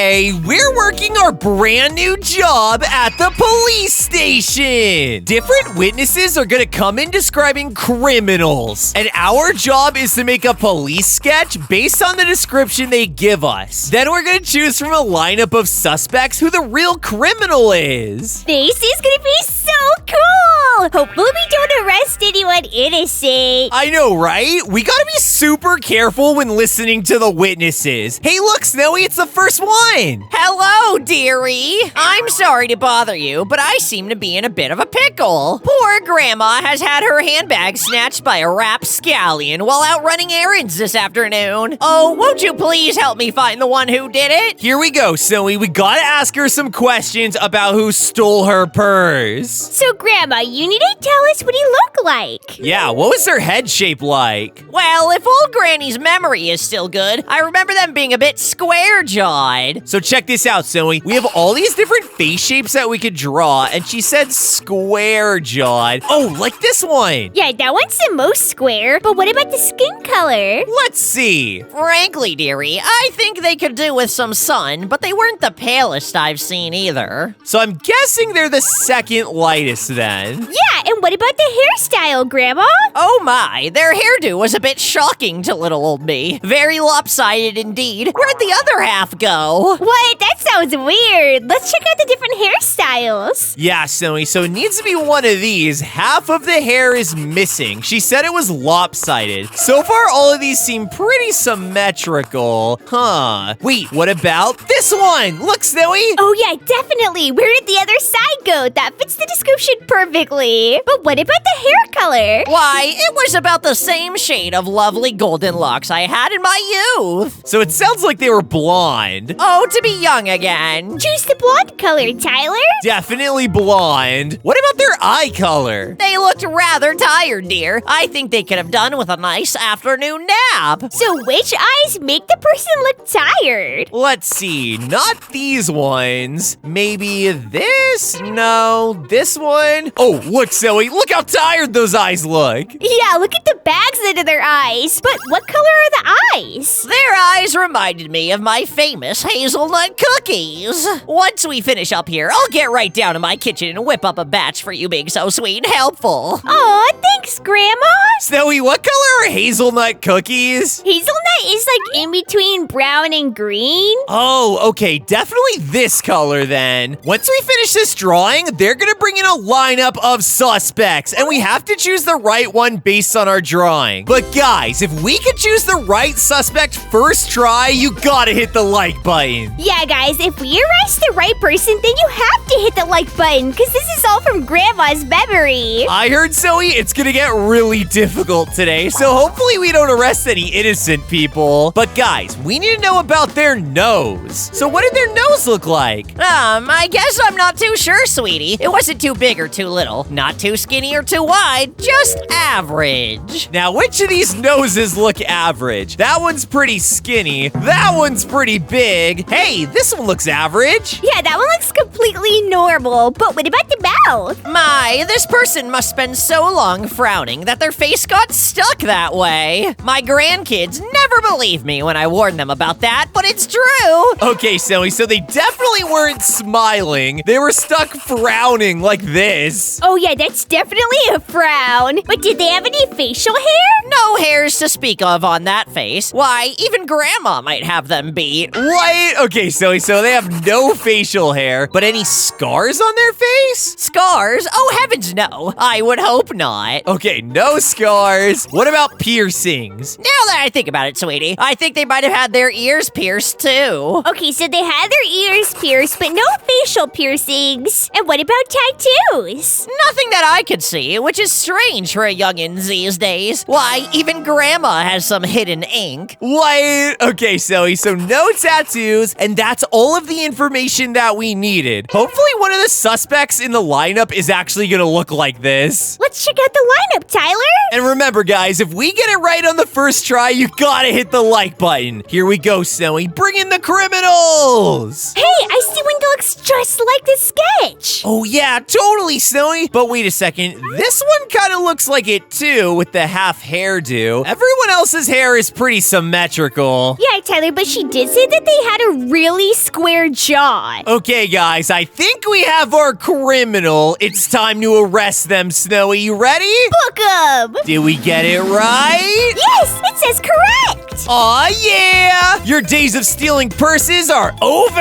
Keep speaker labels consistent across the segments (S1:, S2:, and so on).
S1: Today, we're working our brand new job at the police station. Different witnesses are gonna come in describing criminals, and our job is to make a police sketch based on the description they give us. Then we're gonna choose from a lineup of suspects who the real criminal is.
S2: This is gonna be so cool! Hopefully we don't arrest anyone innocent.
S1: I know, right? We gotta be super careful when listening to the witnesses. Hey, look, Snowy, it's the first one.
S3: Hello, dearie. I'm sorry to bother you, but I seem to be in a bit of a pickle. Poor Grandma has had her handbag snatched by a rapscallion while out running errands this afternoon. Oh, won't you please help me find the one who did it?
S1: Here we go, Snowy. We gotta ask her some questions about who stole her purse.
S2: So, Grandma, you need to tell us what he looked like.
S1: Yeah, what was her head shape like?
S3: Well, if old Granny's memory is still good, I remember them being a bit square-jawed.
S1: So check this out, Snowy. We have all these different face shapes that we could draw, and she said square-jawed. Oh, like this one.
S2: Yeah, that one's the most square, but what about the skin color?
S1: Let's see.
S3: Frankly, dearie, I think they could do with some sun, but they weren't the palest I've seen either.
S1: So I'm guessing they're the second lightest then.
S2: Yeah, and what about the hairstyle, Grandma?
S3: Oh my, their hairdo was a bit shocking to little old me. Very lopsided indeed. Where'd the other half go?
S2: What? That sounds weird. Let's check out the different hairstyles.
S1: Yeah, Snowy, so it needs to be one of these. Half of the hair is missing. She said it was lopsided. So far, all of these seem pretty symmetrical. Huh. Wait, what about this one? Look, Snowy.
S2: Oh yeah, definitely. Where did the other side go? That fits the description perfectly. But what about the hair color?
S3: Why, it was about the same shade of lovely golden locks I had in my youth.
S1: So it sounds like they were blonde.
S3: Oh, to be young again.
S2: Choose the blonde color, Tyler.
S1: Definitely blonde. What about their eye color?
S3: They looked rather tired, dear. I think they could have done with a nice afternoon nap.
S2: So which eyes make the person look tired?
S1: Let's see, not these ones. Maybe this? No, this one? Oh, look, Zoe, look how tired those eyes look.
S2: Yeah, look at the bags under their eyes. But what color are the eyes?
S3: Their eyes reminded me of my famous hazelnut cookies. Once we finish up here, I'll get right down to my kitchen and whip up a batch for you being so sweet and helpful.
S2: Aw, thanks, Grandma.
S1: Snowy, what color are hazelnut cookies?
S2: Hazelnut is like in between brown and green.
S1: Oh, okay, definitely this color then. Once we finish this drawing, they're gonna bring in a lineup of suspects, and we have to choose the right one based on our drawing. But guys, if we could choose the right suspect first try, you gotta hit the like button.
S2: Yeah, guys, if we arrest the right person, then you have to hit the like button, because this is all from Grandma's memory.
S1: I heard, Zoe, it's gonna get really difficult today, so hopefully we don't arrest any innocent people. But guys, we need to know about their nose. So what did their nose look like?
S3: I guess I'm not too sure, sweetie. It wasn't too big or too little, not too skinny or too wide, just average.
S1: Now, which of these noses look average? That one's pretty skinny. That one's pretty big. Hey, this one looks average.
S2: Yeah, that one looks completely normal. But what about the mouth?
S3: My, this person must spend so long frowning that their face got stuck that way. My grandkids never believe me when I warn them about that, but it's true.
S1: Okay, Snowy, so they definitely weren't smiling. They were stuck frowning like this.
S2: Oh yeah, that's definitely a frown. But did they have any facial hair?
S3: No hairs to speak of on that face. Why, even Grandma might have them beat.
S1: What? Okay, Snowy, so they have no facial hair, but any scars on their face?
S3: Scars? Oh, heavens no. I would hope not.
S1: Okay, no scars. What about piercings?
S3: Now that I think about it, sweetie, I think they might have had their ears pierced too.
S2: Okay, so they had their ears pierced, but no facial piercings. And what about tattoos?
S3: Nothing that I could see, which is strange for a youngin' these days. Why, even Grandma has some hidden ink.
S1: What? Okay, Zoe, so no tattoos, and that's all of the information that we needed. Hopefully one of the suspects in the lineup is actually gonna look like this.
S2: Let's check out the lineup, Tyler.
S1: And remember, guys, if we get it right on the first try, you gotta hit the like button. Here we go, Snowy. Bring in the criminals.
S2: Hey, I see one that looks just like the sketch.
S1: Oh, yeah, totally, Snowy. But wait a second. This one kind of looks like it, too, with the half hairdo. Everyone else's hair is pretty symmetrical.
S2: Yeah, Tyler, but she did say that they had a really square jaw.
S1: Okay, guys, I think we have our criminal. It's time to arrest them, Snowy. You ready?
S2: Book 'em.
S1: Did we get it right?
S2: Yes, it says correct.
S1: Aw, yeah! Your days of stealing purses are over!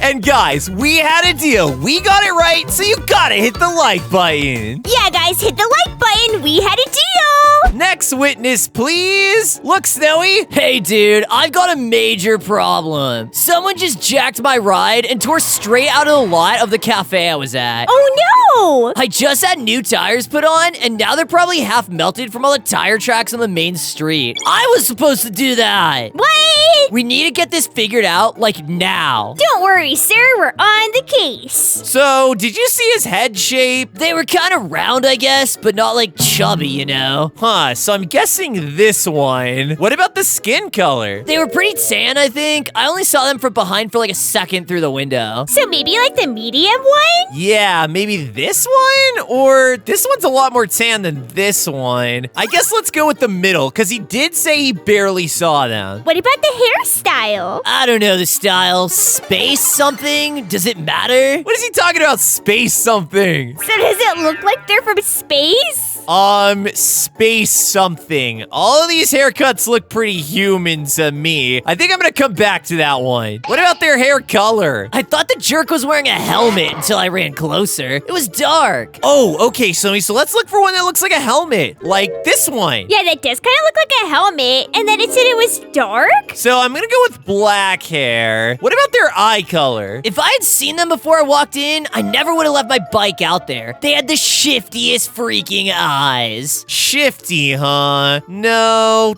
S1: And guys, we had a deal. We got it right, so you gotta hit the like button.
S2: Yeah, guys, hit the like button. We had a deal.
S1: Next witness, please. Look, Snowy.
S3: Hey, dude, I've got a major problem. Someone just jacked my ride and tore straight out of the lot of the cafe I was at.
S2: Oh, no.
S3: I just had new tires put on, and now they're probably half melted from all the tire tracks on the main street. I was supposed to do that.
S2: What?
S3: We need to get this figured out, like, now.
S2: Don't worry, sir. We're on the case.
S1: So, did you see his head shape?
S3: They were kind of round, I guess, but not, like, chubby, you know?
S1: Huh, so I'm guessing this one. What about the skin color?
S3: They were pretty tan, I think. I only saw them from behind for, like, a second through the window.
S2: So maybe like the medium one?
S1: Yeah, maybe this one? Or this one's a lot more tan than this one. I guess let's go with the middle, because he did say he barely saw them.
S2: What about the hairstyle?
S3: I don't know the style. Space something? Does it matter?
S1: What is he talking about, space something?
S2: So does it look like they're from space?
S1: Space something. All of these haircuts look pretty human to me. I think I'm gonna come back to that one. What about their hair color?
S3: I thought the jerk was wearing a helmet until I ran closer. It was dark.
S1: Oh, okay, so let's look for one that looks like a helmet. Like this one.
S2: Yeah, that does kind of look like a helmet. And then it said it was dark?
S1: So I'm gonna go with black hair. What about their eye color?
S3: If I had seen them before I walked in, I never would have left my bike out there. They had the shiftiest freaking eyes.
S1: Shifty, huh? No.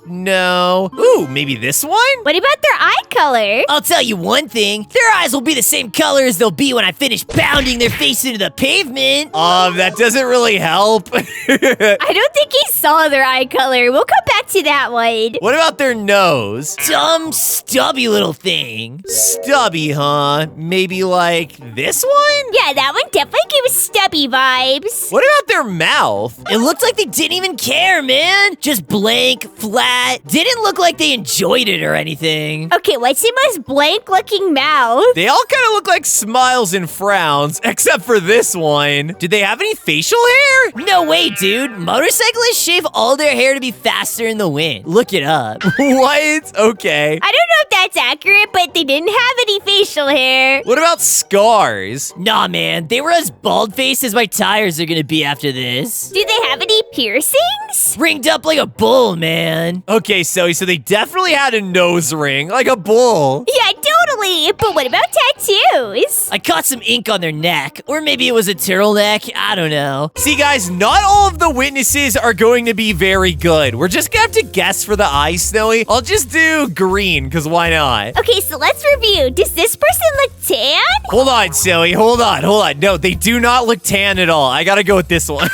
S1: Ooh, maybe this one?
S2: What about their eye color?
S3: I'll tell you one thing. Their eyes will be the same color as they'll be when I finish pounding their face into the pavement.
S1: That doesn't really help.
S2: I don't think he saw their eye color. We'll come back to that one.
S1: What about their nose?
S3: Dumb, stubby little thing.
S1: Stubby, huh? Maybe like this one?
S2: Yeah, that one definitely gave us stubby vibes.
S1: What about their mouth?
S3: It looked like they didn't even care, man. Just blank, flat. Didn't look like they enjoyed it or anything.
S2: Okay, what's the most blank-looking mouth?
S1: They all kind of look like smiles and frowns, except for this one. Did they have any facial hair?
S3: No way, dude. Motorcyclists shave all their hair to be faster in the wind. Look it up.
S1: What? Okay.
S2: I don't know if that's accurate, but they didn't have any facial hair.
S1: What about scars?
S3: Nah, man. They were as bald-faced as my tires are gonna be after this.
S2: Do they have any piercings?
S3: Ringed up like a bull, man.
S1: Okay, so they definitely had a nose ring, like a bull.
S2: Yeah, totally. But what about tattoos?
S3: I caught some ink on their neck. Or maybe it was a turtleneck. I don't know.
S1: See, guys, not all of the witnesses are going to be very good. We're just gonna have to guess for the eyes, Snowy. I'll just do green, because why not?
S2: Okay, so let's review. Does this person look tan?
S1: Hold on, Snowy. Hold on. No, they do not look tan at all. I gotta go with this one.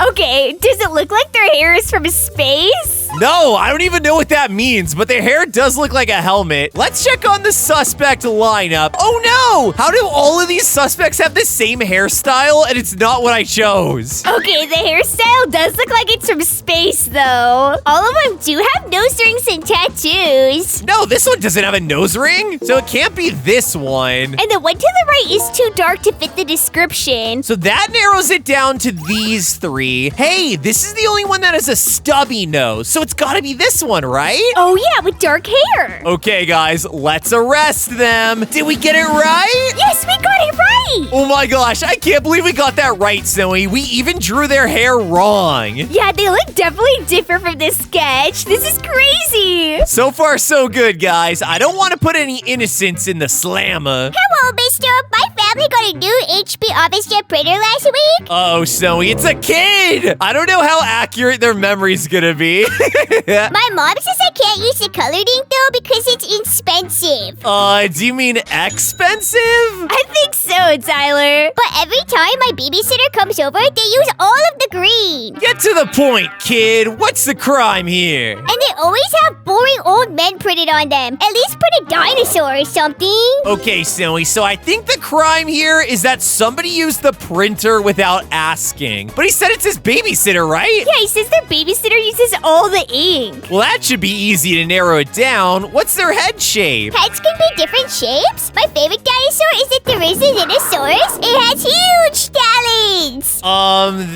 S2: Okay, does it look like their hair is from space?
S1: No, I don't even know what that means, but their hair does look like a helmet. Let's check on the suspect lineup. Oh no! How do all of these suspects have the same hairstyle and it's not what I chose?
S2: Okay, the hairstyle does look like it's from space, though. All of them do have nose rings and tattoos.
S1: No, this one doesn't have a nose ring, so it can't be this one.
S2: And the one to the right is too dark to fit the description.
S1: So that narrows it down to these three. Hey, this is the only one that has a stubby nose, so it's gotta be this one, right?
S2: Oh yeah, with dark hair.
S1: Okay, guys, let's arrest them. Did we get it right?
S2: Yes, we got it right.
S1: Oh my gosh, I can't believe we got that right, Snowy. We even drew their hair wrong.
S2: Yeah, they look definitely different from this sketch. This is crazy.
S1: So far, so good, guys. I don't want to put any innocence in the slammer.
S2: Hello, mister. My family got a new HP OfficeJet printer last week.
S1: Oh, Snowy, it's a kid. I don't know how accurate their memory's gonna be.
S2: My mom says I can't use the colored ink, though, because it's expensive.
S1: Do you mean expensive?
S2: I think so. one, Tyler. But every time my babysitter comes over, they use all of the green.
S1: Get to the point, kid. What's the crime here?
S2: And they always have boring old men printed on them. At least put a dinosaur or something.
S1: Okay, Snowy, so I think the crime here is that somebody used the printer without asking. But he said it's his babysitter, right?
S2: Yeah, he says their babysitter uses all the ink.
S1: Well, that should be easy to narrow it down. What's their head shape?
S2: Heads can be different shapes. My favorite dinosaur is the Therizinosaurus. It has huge talons.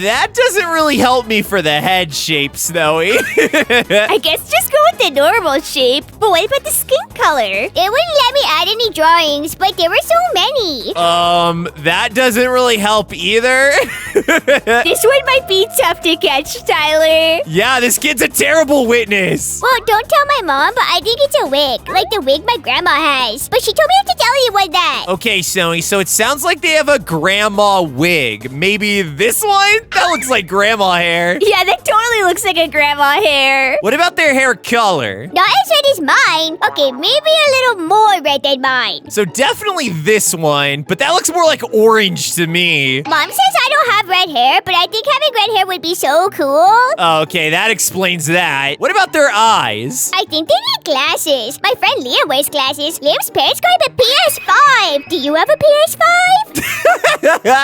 S1: That doesn't really help me for the head shape, Snowy.
S2: I guess just go with the normal shape. But what about the skin color? They wouldn't let me add any drawings, but there were so many.
S1: That doesn't really help either.
S2: This one might be tough to catch, Tyler.
S1: Yeah, this kid's a terrible witness.
S2: Well, don't tell my mom, but I think it's a wig. Like the wig my grandma has. But she told me not to tell anyone that.
S1: Okay, Snowy, so it sounds like they have a grandma wig. Maybe this one? That looks like grandma hair.
S2: Yeah, that totally looks like a grandma hair.
S1: What about their hair color?
S2: Not as red as mine. Okay, maybe a little more red than mine.
S1: So definitely this one, but that looks more like orange to me.
S2: Mom says I don't have red hair, but I think having red hair would be so cool.
S1: Okay, that explains that. What about their eyes?
S2: I think they need glasses. My friend Liam wears glasses. Liam's parents got him a PS5. Do you have a PS5?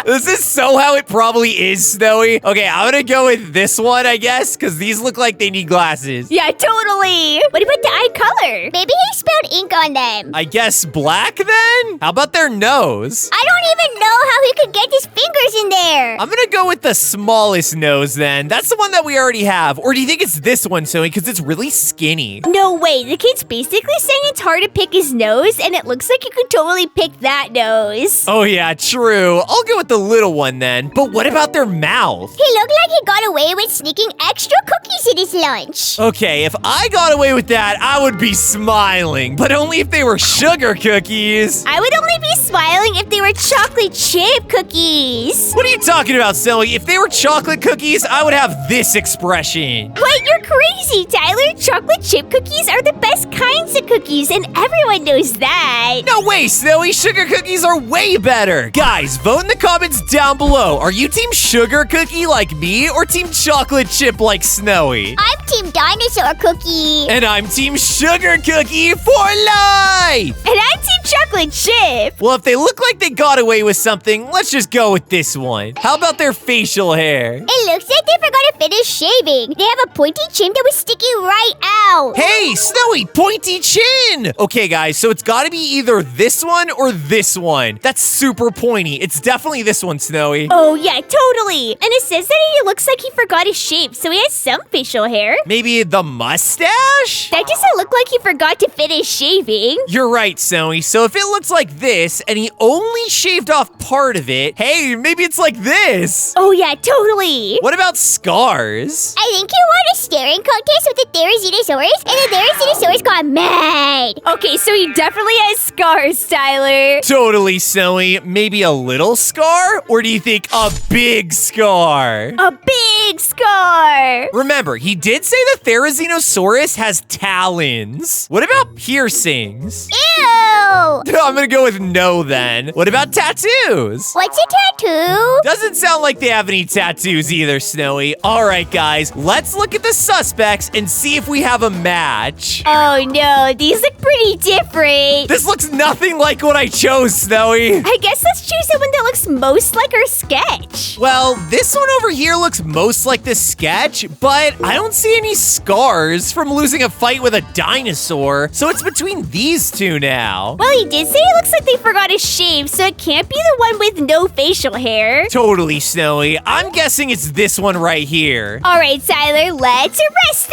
S1: This is so how it probably is, Snowy. Okay, I'm gonna go with this one, I guess, because these look like they need glasses.
S2: Yeah, totally. What about the eye color? Maybe he spilled ink on them.
S1: I guess black then? How about their nose?
S2: I don't even know how he could get his fingers in there.
S1: I'm gonna go with the smallest nose then. That's the one that we already have. Or do you think it's this one, Snowy, because it's really skinny?
S2: No way. The kid's basically saying it's hard to pick his nose, and it looks like you could totally pick that nose.
S1: Oh yeah, true. I'll go with the little one then. But what about their mouth?
S2: He looked like he got away with sneaking extra cookies in his lunch.
S1: Okay, if I got away with that, I would be smiling. But only if they were sugar cookies.
S2: I would only be smiling if they were chocolate chip cookies.
S1: What are you talking about, Snowy? If they were chocolate cookies, I would have this expression.
S2: What? You're crazy, Tyler. Chocolate chip cookies are the best kinds of cookies, and everyone knows that.
S1: No way, Snowy. Sugar cookies are way better. Guys, vote in the comments down below. Are you team sugar cookie like me or team chocolate chip like Snowy?
S2: I'm team dinosaur cookie.
S1: And I'm team sugar cookie for life.
S2: And I'm team chocolate chip.
S1: Well, if they look like they got away with something, let's just go with this one. How about their facial hair?
S2: It looks like they forgot to finish shaving. They have a pointy chin that was sticking right out.
S1: Hey, Snowy, pointy chin. Okay, guys, so it's got to be either this one or this one. That's super pointy. It's definitely this one, Snowy.
S2: Oh, yeah, totally. And it says that he looks like he forgot his shape, so he has some facial hair.
S1: Maybe the mustache?
S2: That doesn't look like he forgot to finish shaving.
S1: You're right, Snowy. So if it looks like this and he only shaved off part of it, hey, maybe it's like this.
S2: Oh, yeah, totally.
S1: What about scars?
S2: I think you won a staring contest with the Therizinosaurus, and the Therizinosaurus got mad. Okay, so he definitely has scars, Tyler.
S1: Totally, Snowy. Maybe a little scar? Or do you think a big scar?
S2: A big scar.
S1: Remember, he did say the Therizinosaurus has talons. What about piercings?
S2: Ew.
S1: I'm gonna go with no then. What about tattoos?
S2: What's a tattoo?
S1: Doesn't sound like they have any tattoos either, Snowy. All right, guys, let's look at the suspects and see if we have a match.
S2: Oh, no. These look pretty different.
S1: This looks nothing like what I chose, Snowy.
S2: I guess let's choose the one that looks most like our sketch.
S1: Well, this one over here looks most like the sketch, but I don't see any scars from losing a fight with a dinosaur, so it's between these two now.
S2: Well, he did say it looks like they forgot his shave, so it can't be the one with no facial hair.
S1: Totally, Snowy. I'm guessing it's this one right here.
S2: All right, Tyler, let's arrest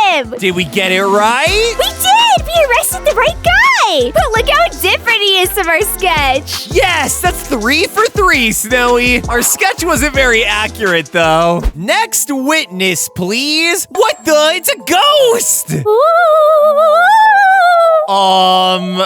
S2: them.
S1: Did we get it right?
S2: We did. We arrested the right guy. But look how different he is from our sketch.
S1: Yes, that's 3 for 3, Snowy. Our sketch wasn't very accurate, though. Next witness, please. What the? It's a ghost!
S2: Ooh.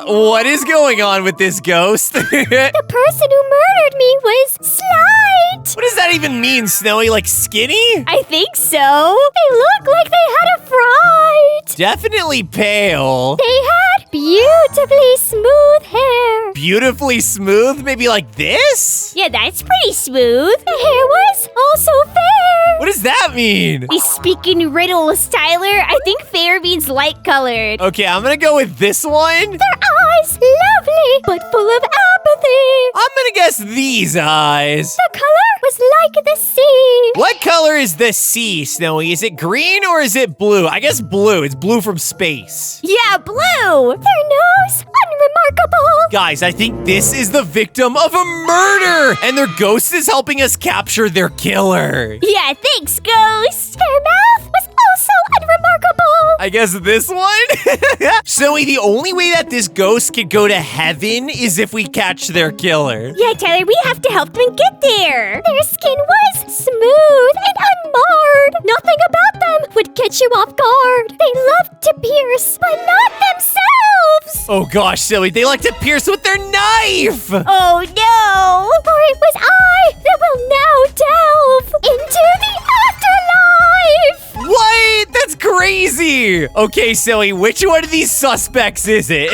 S1: What is going on with this ghost? What
S2: The person who murdered me was slight.
S1: does that even mean, Snowy? Like skinny?
S2: I think so. They look like they had a fright.
S1: Definitely pale.
S2: They had beautifully smooth hair.
S1: Beautifully smooth? Maybe like this?
S2: Yeah, that's pretty smooth. The hair was also fair.
S1: What does that mean?
S2: He's speaking riddles, Tyler. I think fair means light colored.
S1: Okay, I'm gonna go with this one.
S2: Their eyes, lovely, but full of apathy.
S1: I'm gonna guess these eyes.
S2: The color was like the sea.
S1: What color is the sea, Snowy? Is it green or is it blue? I guess blue. It's blue from space.
S2: Yeah, blue. Their nose, unremarkable.
S1: Guys, I think this is the victim of a murder, and their ghost is helping us capture their killer.
S2: Yeah, thanks, ghost. Their mouth was also unremarkable.
S1: I guess this one? Snowy, the only way that this ghost could go to heaven is if we catch their killer.
S2: Yeah, Tyler, we have to help them get there. Their skin was smooth and unmarred. Nothing about them would catch you off guard. They loved to pierce, but not themselves.
S1: Oh gosh, Snowy, they like to pierce with their knife!
S2: Oh no! For it was I that will now delve into the afterlife.
S1: What? That's crazy! Okay, Snowy, which one of these suspects is it?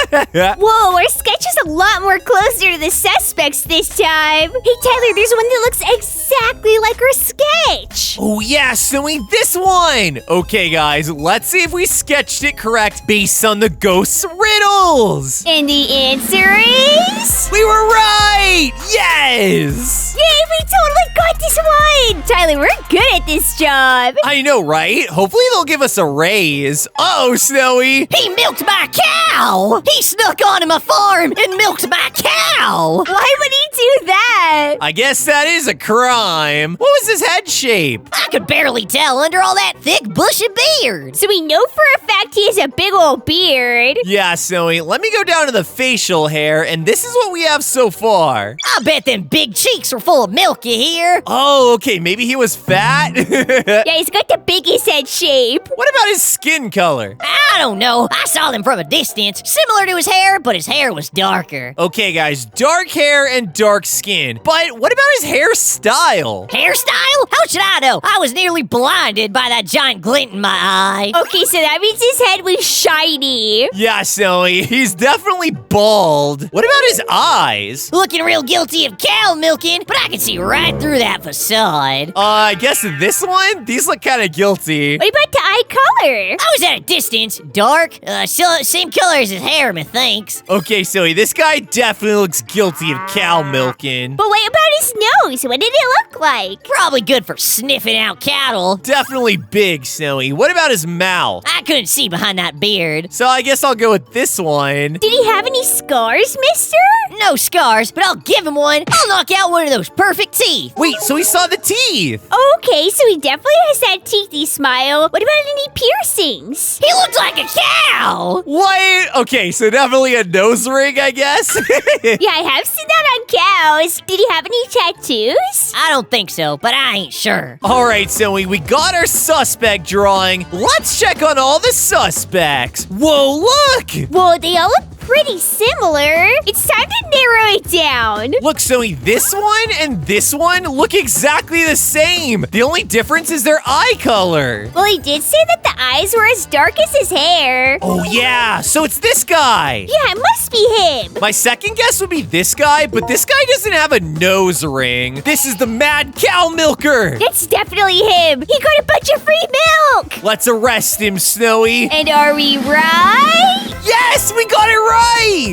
S2: Whoa, our sketch is a lot more closer to the suspects this time. Hey, Tyler, there's one that looks exactly like our sketch.
S1: Oh yeah, Snowy, this one! Okay, guys, let's see if we sketched it correct based on the ghost's riddles!
S2: And the answer is...
S1: We were right! Yes!
S2: Yay, we totally got this one! Tyler, we're good at this job.
S1: I know, right? Hopefully they'll give us a raise. Uh-oh, Snowy!
S3: He milked my cow! He snuck onto my farm and milked my cow!
S2: Why would he do that?
S1: I guess that is a crime. What was his head shape?
S3: I could barely tell under all that thick, bushy beard.
S2: So we know for a fact he has a big old beard.
S1: Yeah, Snowy, let me go down to the facial hair, and this is what we have so far.
S3: I bet them big cheeks are full of milk, you hear?
S1: Oh, okay, maybe he was fat?
S2: Yeah, he's got the biggest head shape.
S1: What about his skin color?
S3: I don't know. I saw them from a distance, similar to his hair, but his hair was darker.
S1: Okay, guys, dark hair and dark skin. But what about his hairstyle?
S3: Hairstyle? How should I know? I was nearly blinded by that giant glint in my eye.
S2: Okay, so that means his head was shiny.
S1: Yeah, Snowy, he's definitely bald. What about his eyes?
S3: Looking real guilty of cow milking, but I can see right through that facade.
S1: I guess this one? These look kind of guilty.
S2: What about the eye color?
S3: I was at a distance, dark, same color as his hair, methinks.
S1: Okay, Snowy, this guy definitely looks guilty of cow milking.
S2: But what about his nose? What did it look like?
S3: Probably good for sniffing out cattle.
S1: Definitely big, Snowy. What about his mouth?
S3: I couldn't see behind that beard.
S1: So I guess I'll go with this one.
S2: Did he have any scars, mister?
S3: No scars, but I'll give him one. I'll knock out one of those perfect teeth.
S1: Wait, so he saw the teeth.
S2: Okay, so he definitely has that teethy smile. What about any piercings?
S3: He looked like a cow.
S1: What? Okay, so definitely a nose ring, I guess.
S2: Yeah, I have seen that on cows. Did he have any tattoos?
S3: I don't think so, but I ain't sure.
S1: All right, Snowy, we got our suspect drawing. Let's check on all the suspects. Whoa, look!
S2: Well, they all look pretty similar. It's time to narrow it down.
S1: Look, Snowy, this one and this one look exactly the same. The only difference is their eye color.
S2: Well, he did say that the eyes were as dark as his hair.
S1: Oh, yeah, so it's this guy.
S2: Yeah, it must be him.
S1: My second guess would be this guy, but this guy doesn't have a nose ring. This is the mad cow milker.
S2: That's definitely him. He got a bunch of free milk.
S1: Let's arrest him, Snowy.
S2: And are we right?
S1: Yes, we got it right.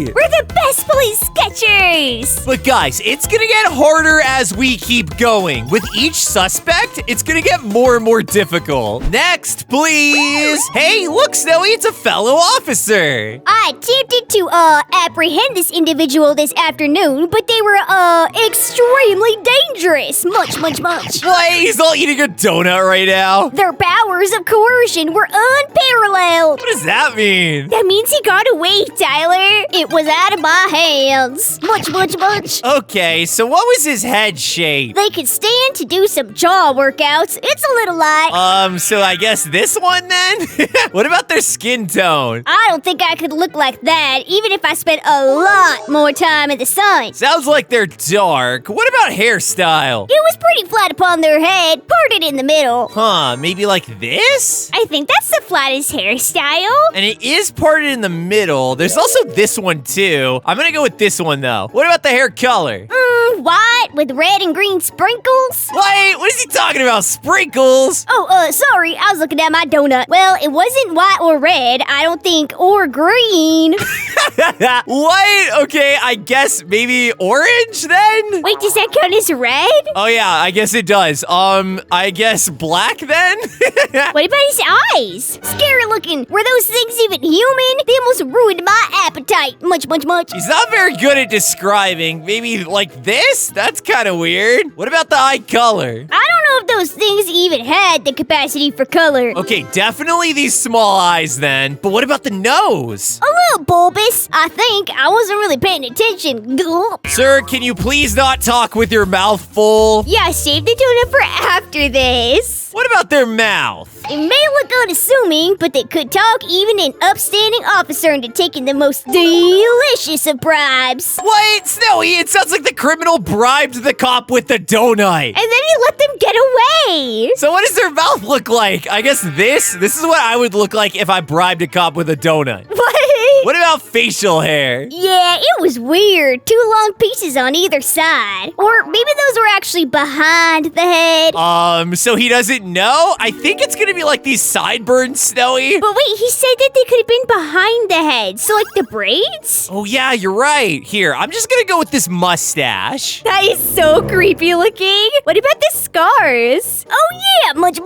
S2: We're the best police sketchers.
S1: But guys, it's gonna get harder as we keep going. With each suspect, it's gonna get more and more difficult. Next, please. Hey, look, Snowy, it's a fellow officer.
S2: I attempted to, apprehend this individual this afternoon, but they were, extremely dangerous. Much.
S1: What? He's all eating a donut right now.
S2: Their powers of coercion were unparalleled.
S1: What does that mean?
S2: That means he got away, Tyler. It was out of my hands. Much.
S1: Okay, so what was his head shape?
S2: They could stand to do some jaw workouts. It's a little light.
S1: So I guess this one then? What about their skin tone?
S2: I don't think I could look like that, even if I spent a lot more time in the sun.
S1: Sounds like they're dark. What about hairstyle?
S2: It was pretty flat upon their head, parted in the middle.
S1: Huh, maybe like this?
S2: I think that's the flattest hairstyle.
S1: And it is parted in the middle. There's also this one too. I'm gonna go with this one though. What about the hair color?
S2: White with red and green sprinkles.
S1: Wait, what is he talking about? Sprinkles?
S2: Oh, sorry, I was looking at my donut. Well, it wasn't white or red, I don't think, or green.
S1: What? Okay, I guess maybe orange then?
S2: Wait, does that count as red?
S1: Oh yeah, I guess it does. I guess black then?
S2: What about his eyes? Scary looking. Were those things even human? They almost ruined my appetite. Much.
S1: He's not very good at describing. Maybe like this? That's kind of weird. What about the eye color?
S2: I don't know if those things even had the capacity for color.
S1: Okay, definitely these small eyes then. But what about the nose?
S2: A little bulbous, I think. I wasn't really paying attention. Gulp.
S1: Sir, can you please not talk with your mouth full?
S2: Yeah, I saved the donut for after this.
S1: What about their mouth?
S2: It may look unassuming, but they could talk even an upstanding officer into taking the most delicious of bribes.
S1: What? Snowy, it sounds like the criminal bribed the cop with the donut.
S2: And then he let them get away.
S1: So what does their mouth look like? I guess this is what I would look like if I bribed a cop with a donut.
S2: What?
S1: What about facial hair?
S2: Yeah, it was weird. 2 long pieces on either side. Or maybe those were actually behind the head.
S1: So he doesn't know? I think it's gonna be like these sideburns, Snowy.
S2: But wait, he said that they could have been behind the head. So like the braids?
S1: Oh yeah, you're right. Here, I'm just gonna go with this mustache.
S2: That is so creepy looking. What about the scars? Oh yeah, much.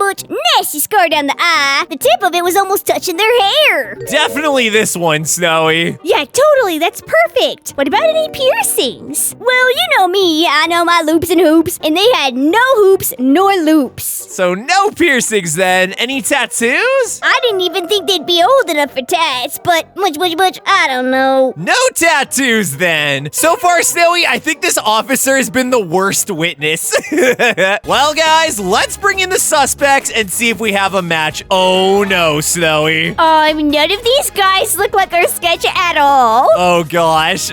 S2: Nasty scar down the eye. The tip of it was almost touching their hair.
S1: Definitely this one, Snowy.
S2: Yeah, totally. That's perfect. What about any piercings? Well, you know me. I know my loops and hoops. And they had no hoops nor loops.
S1: So no piercings then. Any tattoos?
S2: I didn't even think they'd be old enough for tats, but much, I don't know.
S1: No tattoos then. So far, Snowy, I think this officer has been the worst witness. Well, guys, let's bring in the suspects and see if we have a match. Oh no, Snowy.
S2: None of these guys look like our sketch at all.
S1: Oh gosh.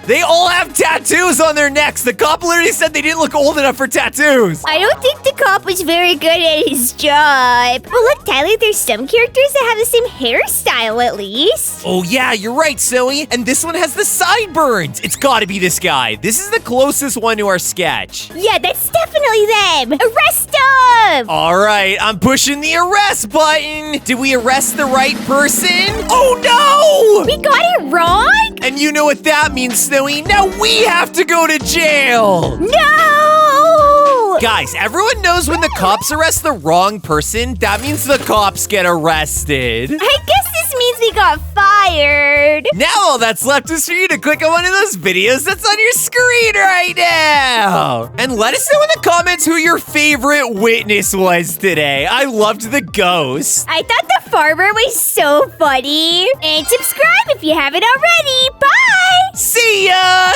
S1: They all have tattoos on their necks. The cop literally said they didn't look old enough for tattoos.
S2: I don't think the cop was very good at his job. But look, Tyler, there's some characters that have the same hairstyle at least.
S1: Oh yeah, you're right, Snowy. And this one has the sideburns. It's gotta be this guy. This is the closest one to our sketch.
S2: Yeah, that's definitely them. Arrest them!
S1: All right, I'm pushing the arrest button. Did we arrest the right person? Oh no!
S2: We got it wrong?
S1: And you know what that means, Snowy. Now we have to go to jail.
S2: No!
S1: Guys, everyone knows when the cops arrest the wrong person, that means the cops get arrested.
S2: I guess this means we got fired.
S1: Now all that's left is for you to click on one of those videos that's on your screen right now. And let us know in the comments who your favorite witness was today. I loved the ghost.
S2: I thought the farmer was so funny. And subscribe if you haven't already. Bye!
S1: See ya!